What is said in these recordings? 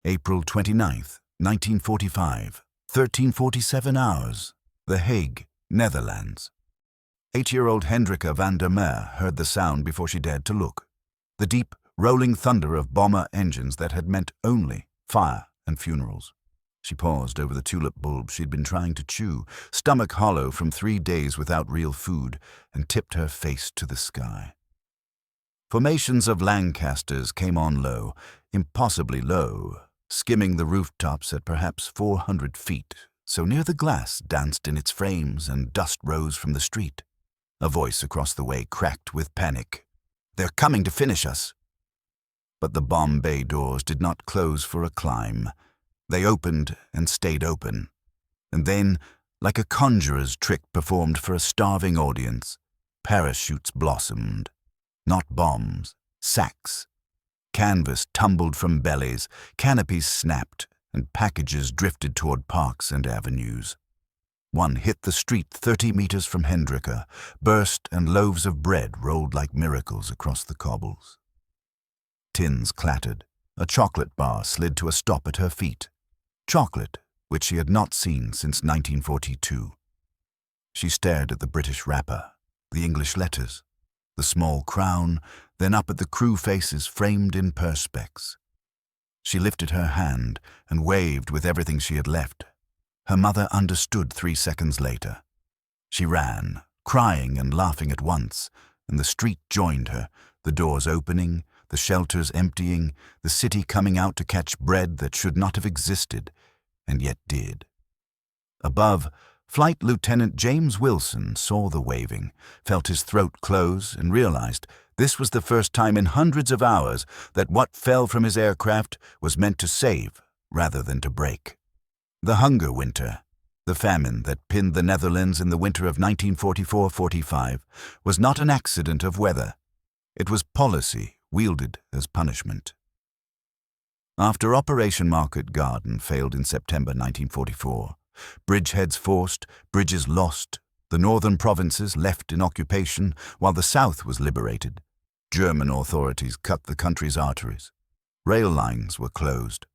April 29th, 1945, 13:47 hours, The Hague, Netherlands. 8-year-old Hendrika van der Meer heard the sound before she dared to look. The deep, rolling thunder of bomber engines that had meant only fire and funerals. She paused over the tulip bulb she'd been trying to chew, stomach hollow from 3 days without real food, and tipped her face to the sky. Formations of Lancasters came on low, impossibly low, skimming the rooftops at perhaps 400 feet, so near the glass danced in its frames and dust rose from the street. A voice across the way cracked with panic. "They're coming to finish us." But the bomb bay doors did not close for a climb. They opened and stayed open. And then, like a conjurer's trick performed for a starving audience, parachutes blossomed. Not bombs, sacks. Canvas tumbled from bellies, canopies snapped, and packages drifted toward parks and avenues. One hit the street 30 meters from Hendrika, burst, and loaves of bread rolled like miracles across the cobbles. Tins clattered. A chocolate bar slid to a stop at her feet. Chocolate, which she had not seen since 1942. She stared at the British wrapper, the English letters, the small crown, then up at the crew faces framed in perspex. She lifted her hand and waved with everything she had left. Her mother understood 3 seconds later. She ran, crying and laughing at once, and the street joined her, the doors opening, the shelters emptying, the city coming out to catch bread that should not have existed, and yet did. Above, Flight Lieutenant James Wilson saw the waving, felt his throat close, and realized this was the first time in hundreds of hours that what fell from his aircraft was meant to save rather than to break. The hunger winter, the famine that pinned the Netherlands in the winter of 1944-45, was not an accident of weather. It was policy wielded as punishment. After Operation Market Garden failed in September 1944, bridgeheads forced, bridges lost, the northern provinces left in occupation while the south was liberated, German authorities cut the country's arteries. Rail lines were closed.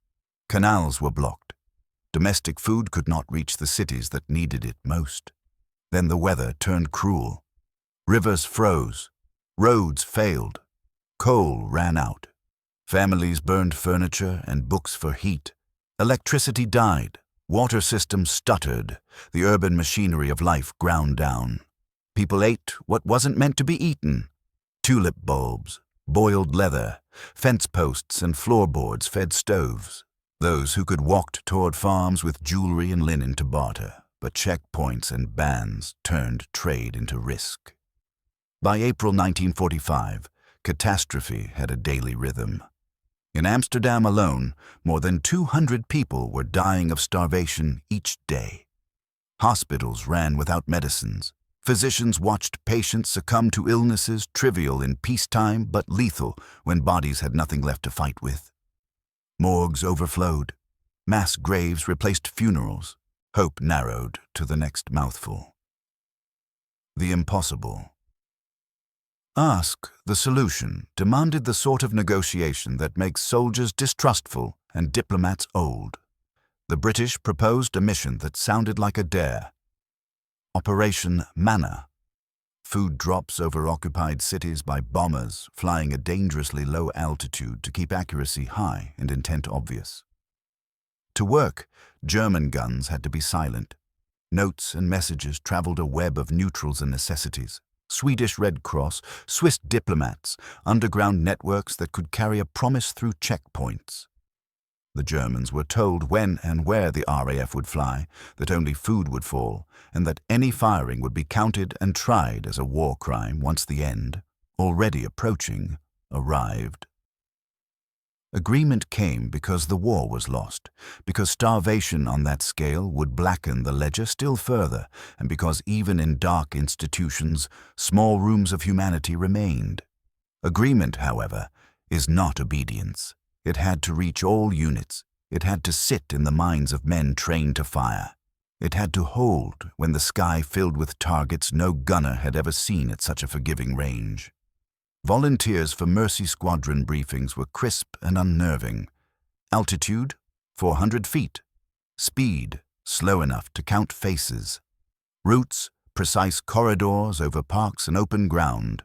Canals were blocked. Domestic food could not reach the cities that needed it most. Then the weather turned cruel. Rivers froze. Roads failed. Coal ran out. Families burned furniture and books for heat. Electricity died. Water systems stuttered. The urban machinery of life ground down. People ate what wasn't meant to be eaten. Tulip bulbs, boiled leather, fence posts and floorboards fed stoves. Those who could walked toward farms with jewelry and linen to barter, but checkpoints and bans turned trade into risk. By April 1945, catastrophe had a daily rhythm. In Amsterdam alone, more than 200 people were dying of starvation each day. Hospitals ran without medicines. Physicians watched patients succumb to illnesses trivial in peacetime but lethal when bodies had nothing left to fight with. Morgues overflowed. Mass graves replaced funerals. Hope narrowed to the next mouthful. The impossible. Ask the solution demanded the sort of negotiation that makes soldiers distrustful and diplomats old. The British proposed a mission that sounded like a dare. Operation Manna. Food drops over occupied cities by bombers flying at dangerously low altitude to keep accuracy high and intent obvious. To work, German guns had to be silent. Notes and messages traveled a web of neutrals and necessities. Swedish Red Cross, Swiss diplomats, underground networks that could carry a promise through checkpoints. The Germans were told when and where the RAF would fly, that only food would fall, and that any firing would be counted and tried as a war crime once the end, already approaching, arrived. Agreement came because the war was lost, because starvation on that scale would blacken the ledger still further, and because even in dark institutions, small rooms of humanity remained. Agreement, however, is not obedience. It had to reach all units. It had to sit in the minds of men trained to fire. It had to hold when the sky filled with targets no gunner had ever seen at such a forgiving range. Volunteers for Mercy Squadron briefings were crisp and unnerving. Altitude, 400 feet. Speed, slow enough to count faces. Routes, precise corridors over parks and open ground.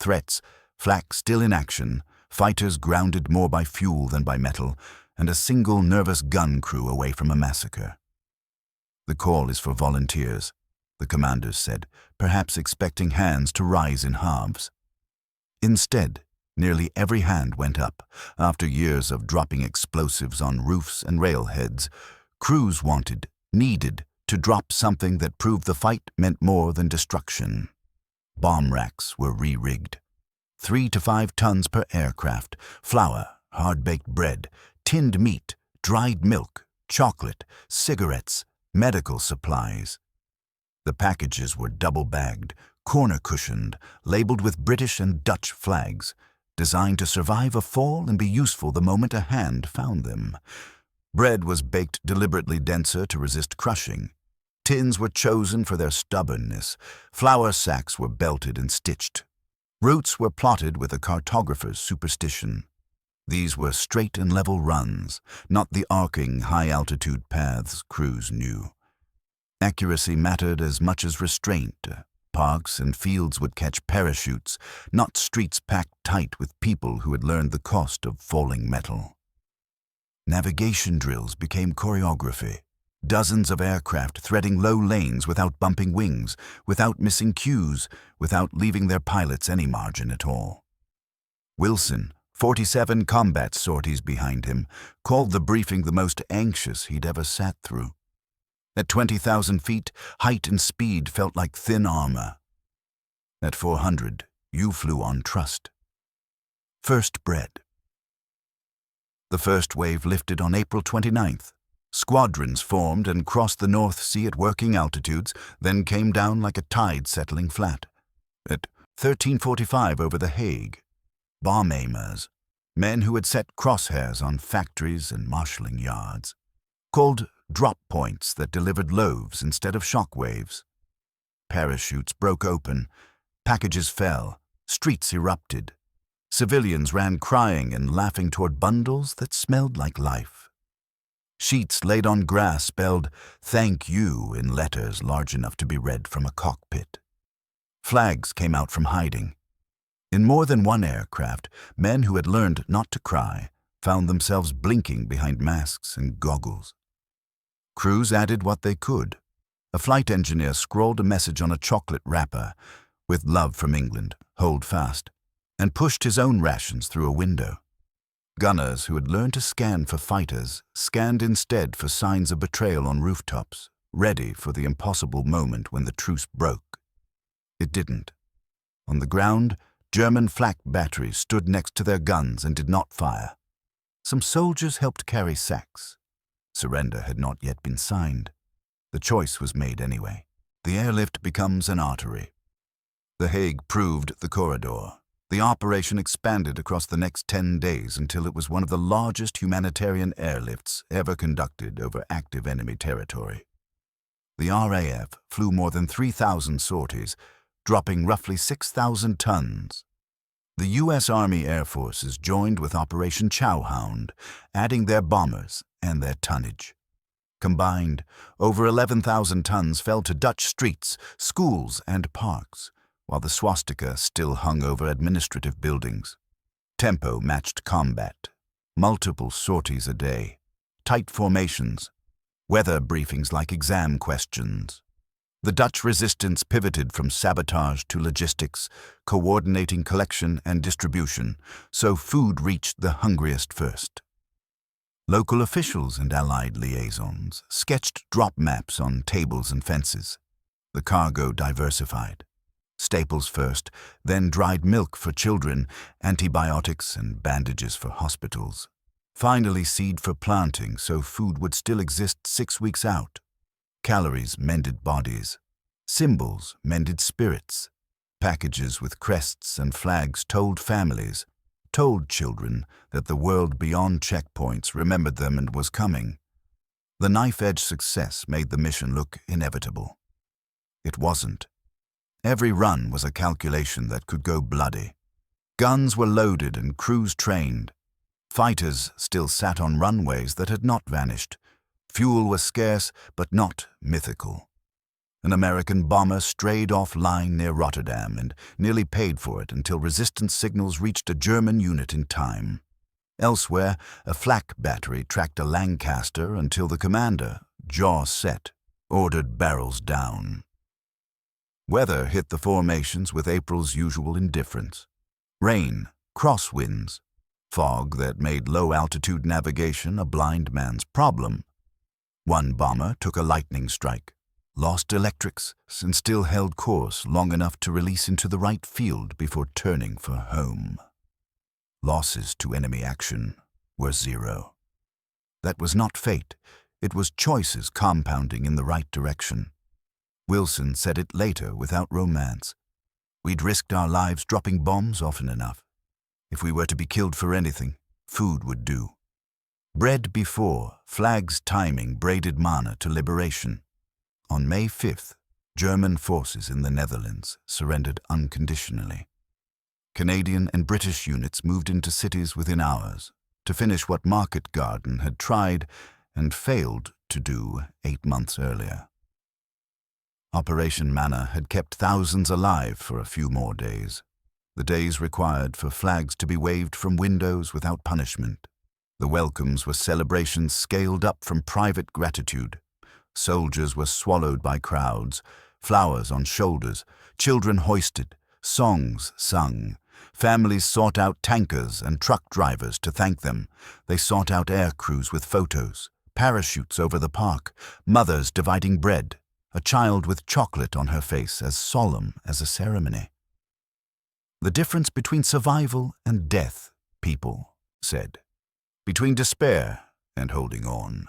Threats, flak still in action, fighters grounded more by fuel than by metal, and a single nervous gun crew away from a massacre. The call is for volunteers, the commanders said, perhaps expecting hands to rise in halves. Instead, nearly every hand went up. After years of dropping explosives on roofs and railheads, crews wanted, needed, to drop something that proved the fight meant more than destruction. Bomb racks were re-rigged. 3 to 5 tons per aircraft, flour, hard-baked bread, tinned meat, dried milk, chocolate, cigarettes, medical supplies. The packages were double-bagged, corner-cushioned, labeled with British and Dutch flags, designed to survive a fall and be useful the moment a hand found them. Bread was baked deliberately denser to resist crushing. Tins were chosen for their stubbornness. Flour sacks were belted and stitched. Routes were plotted with a cartographer's superstition. These were straight and level runs, not the arcing, high-altitude paths crews knew. Accuracy mattered as much as restraint. Parks and fields would catch parachutes, not streets packed tight with people who had learned the cost of falling metal. Navigation drills became choreography. Dozens of aircraft threading low lanes without bumping wings, without missing cues, without leaving their pilots any margin at all. Wilson, 47 combat sorties behind him, called the briefing the most anxious he'd ever sat through. At 20,000 feet, height and speed felt like thin armor. At 400, you flew on trust. First bread. The first wave lifted on April 29th. Squadrons formed and crossed the North Sea at working altitudes, then came down like a tide settling flat. At 13:45 over The Hague, bomb aimers, men who had set crosshairs on factories and marshalling yards, called drop points that delivered loaves instead of shock waves. Parachutes broke open, packages fell, streets erupted. Civilians ran crying and laughing toward bundles that smelled like life. Sheets laid on grass spelled "Thank you" in letters large enough to be read from a cockpit. Flags came out from hiding. In more than one aircraft, men who had learned not to cry found themselves blinking behind masks and goggles. Crews added what they could. A flight engineer scrawled a message on a chocolate wrapper, "With love from England, hold fast," and pushed his own rations through a window. Gunners who had learned to scan for fighters scanned instead for signs of betrayal on rooftops, ready for the impossible moment when the truce broke. It didn't. On the ground, German flak batteries stood next to their guns and did not fire. Some soldiers helped carry sacks. Surrender had not yet been signed. The choice was made anyway. The airlift becomes an artery. The Hague proved the corridor. The operation expanded across the next 10 days until it was one of the largest humanitarian airlifts ever conducted over active enemy territory. The RAF flew more than 3,000 sorties, dropping roughly 6,000 tons. The U.S. Army Air Forces joined with Operation Chowhound, adding their bombers and their tonnage. Combined, over 11,000 tons fell to Dutch streets, schools, and parks, while the swastika still hung over administrative buildings. Tempo matched combat. Multiple sorties a day. Tight formations. Weather briefings like exam questions. The Dutch resistance pivoted from sabotage to logistics, coordinating collection and distribution, so food reached the hungriest first. Local officials and Allied liaisons sketched drop maps on tables and fences. The cargo diversified. Staples first, then dried milk for children, antibiotics and bandages for hospitals. Finally, seed for planting so food would still exist 6 weeks out. Calories mended bodies. Symbols mended spirits. Packages with crests and flags told families, told children that the world beyond checkpoints remembered them and was coming. The knife-edge success made the mission look inevitable. It wasn't. Every run was a calculation that could go bloody. Guns were loaded and crews trained. Fighters still sat on runways that had not vanished. Fuel was scarce, but not mythical. An American bomber strayed off-line near Rotterdam and nearly paid for it until resistance signals reached a German unit in time. Elsewhere, a flak battery tracked a Lancaster until the commander, jaw set, ordered barrels down. Weather hit the formations with April's usual indifference. Rain, crosswinds, fog that made low-altitude navigation a blind man's problem. One bomber took a lightning strike, lost electrics, and still held course long enough to release into the right field before turning for home. Losses to enemy action were 0. That was not fate. It was choices compounding in the right direction. Wilson said it later without romance. We'd risked our lives dropping bombs often enough. If we were to be killed for anything, food would do. Bread before, Flag's timing braided Manna to liberation. On May 5th, German forces in the Netherlands surrendered unconditionally. Canadian and British units moved into cities within hours to finish what Market Garden had tried and failed to do 8 months earlier. Operation Manna had kept thousands alive for a few more days. The days required for flags to be waved from windows without punishment. The welcomes were celebrations scaled up from private gratitude. Soldiers were swallowed by crowds, flowers on shoulders, children hoisted, songs sung. Families sought out tankers and truck drivers to thank them. They sought out air crews with photos, parachutes over the park, mothers dividing bread, a child with chocolate on her face as solemn as a ceremony. The difference between survival and death, people said. Between despair and holding on.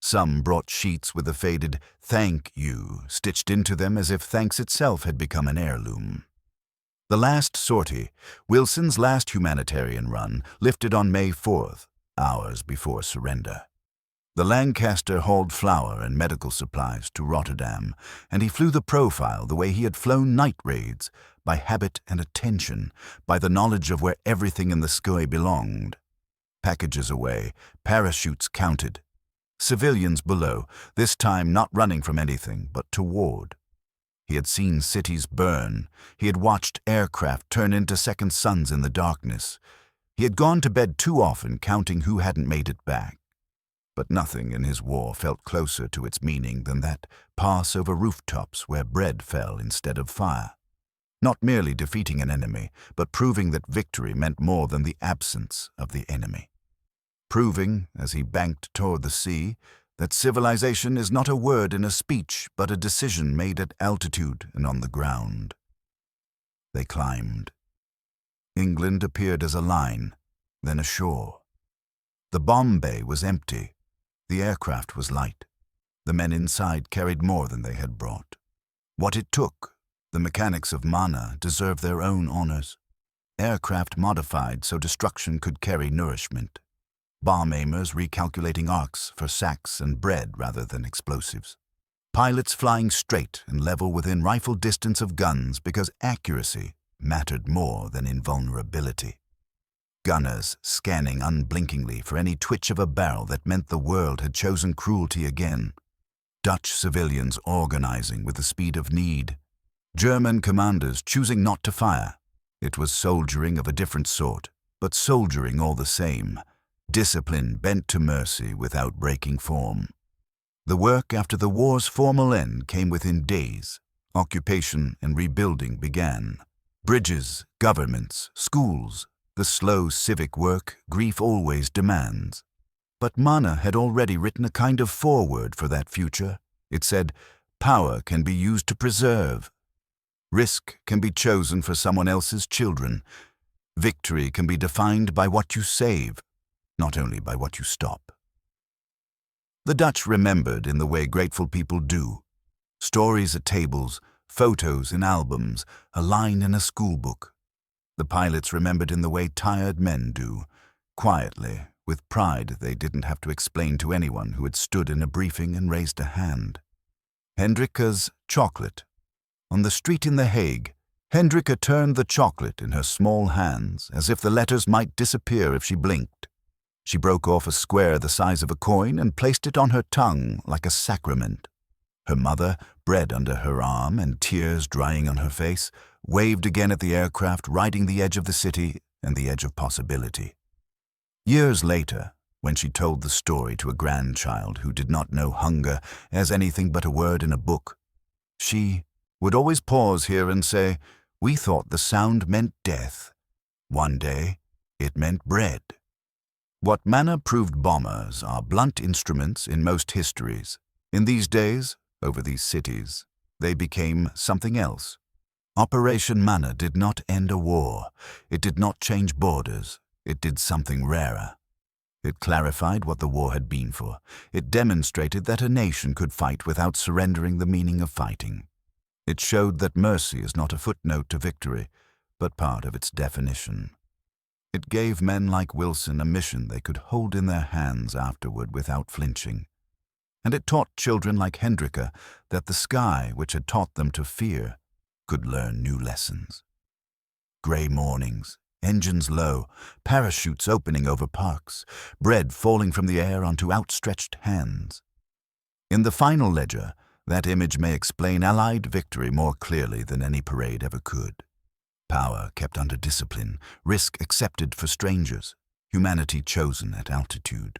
Some brought sheets with the faded "thank you" stitched into them as if thanks itself had become an heirloom. The last sortie, Wilson's last humanitarian run, lifted on May 4th, hours before surrender. The Lancaster hauled flour and medical supplies to Rotterdam, and he flew the profile the way he had flown night raids, by habit and attention, by the knowledge of where everything in the sky belonged. Packages away, parachutes counted. Civilians below, this time not running from anything, but toward. He had seen cities burn. He had watched aircraft turn into second suns in the darkness. He had gone to bed too often counting who hadn't made it back. But nothing in his war felt closer to its meaning than that pass over rooftops where bread fell instead of fire. Not merely defeating an enemy, but proving that victory meant more than the absence of the enemy. Proving, as he banked toward the sea, that civilization is not a word in a speech, but a decision made at altitude and on the ground. They climbed. England appeared as a line, then a shore. The bomb bay was empty. The aircraft was light. The men inside carried more than they had brought. What it took, the mechanics of Manna deserved their own honors. Aircraft modified so destruction could carry nourishment. Bomb aimers recalculating arcs for sacks and bread rather than explosives. Pilots flying straight and level within rifle distance of guns because accuracy mattered more than invulnerability. Gunners scanning unblinkingly for any twitch of a barrel that meant the world had chosen cruelty again. Dutch civilians organizing with the speed of need. German commanders choosing not to fire. It was soldiering of a different sort, but soldiering all the same. Discipline bent to mercy without breaking form. The work after the war's formal end came within days. Occupation and rebuilding began. Bridges, governments, schools, the slow civic work grief always demands. But Manna had already written a kind of foreword for that future. It said, power can be used to preserve. Risk can be chosen for someone else's children. Victory can be defined by what you save, not only by what you stop. The Dutch remembered in the way grateful people do. Stories at tables, photos in albums, a line in a schoolbook. The pilots remembered in the way tired men do, quietly, with pride they didn't have to explain to anyone who had stood in a briefing and raised a hand. Hendrika's chocolate. On the street in The Hague, Hendrika turned the chocolate in her small hands as if the letters might disappear if she blinked. She broke off a square the size of a coin and placed it on her tongue like a sacrament. Her mother, bread under her arm and tears drying on her face, waved again at the aircraft riding the edge of the city and the edge of possibility. Years later, when she told the story to a grandchild who did not know hunger as anything but a word in a book, she would always pause here and say, "We thought the sound meant death. One day, it meant bread." What manna proved bombers are blunt instruments in most histories. In these days, over these cities, they became something else. Operation Manna did not end a war. It did not change borders. It did something rarer. It clarified what the war had been for. It demonstrated that a nation could fight without surrendering the meaning of fighting. It showed that mercy is not a footnote to victory, but part of its definition. It gave men like Wilson a mission they could hold in their hands afterward without flinching. And it taught children like Hendrika that the sky, which had taught them to fear, could learn new lessons. Grey mornings, engines low, parachutes opening over parks, bread falling from the air onto outstretched hands. In the final ledger, that image may explain Allied victory more clearly than any parade ever could. Power kept under discipline, risk accepted for strangers, humanity chosen at altitude.